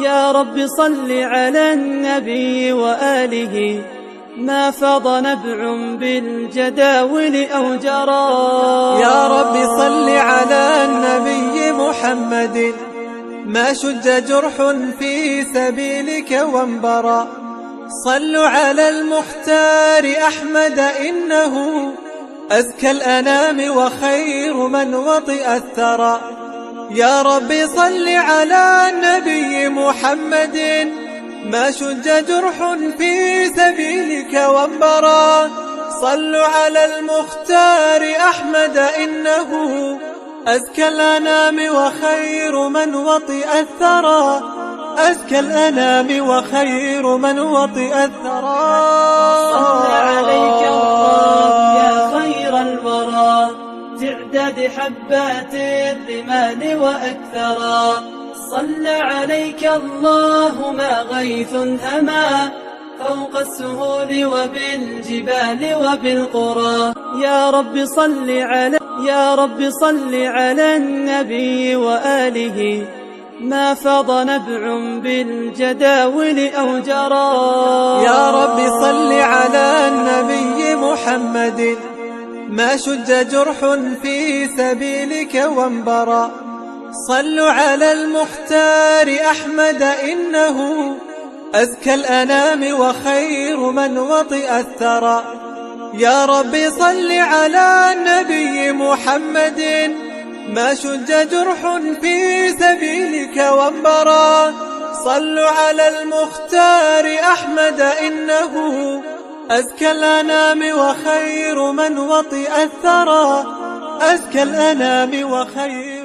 يا رب صل على النبي وآله ما فاض نبع بالجداول أو جرى. يا رب صل على النبي محمد ما شج جرح في سبيلك وانبرى. صلوا على المختار أحمد إنه أزكى الأنام وخير من وطئ الثرى. يا رب صل على النبي محمد ما شج جرح في سبيلك وانبرى. صلوا على المختار أحمد إنه أزكى الأنام وخير من وطئ الثرى. أزكى الأنام وخير من وطئ الثرى. صلى عليك الله يا خير الورى تعداد حبات الرمال وأكثرا. صلى عليك الله ما غيث هما فوق السهول وبالجبال وبالقرى. يا رب صل على النبي وآله ما فاض نبع بالجداول أو جرى. يا رب صل على النبي محمد ما شج جرح في سبيلك وانبرى. صلوا على المختار أحمد إنه أزكى الأنام وخير من وطئ الثرى. يا رب صل على النبي محمد ما شج جرح في سبيلك وانبرى. صلوا على المختار أحمد إنه أزكى الأنام وخير من وطئ الثرى. أزكى الأنام وخير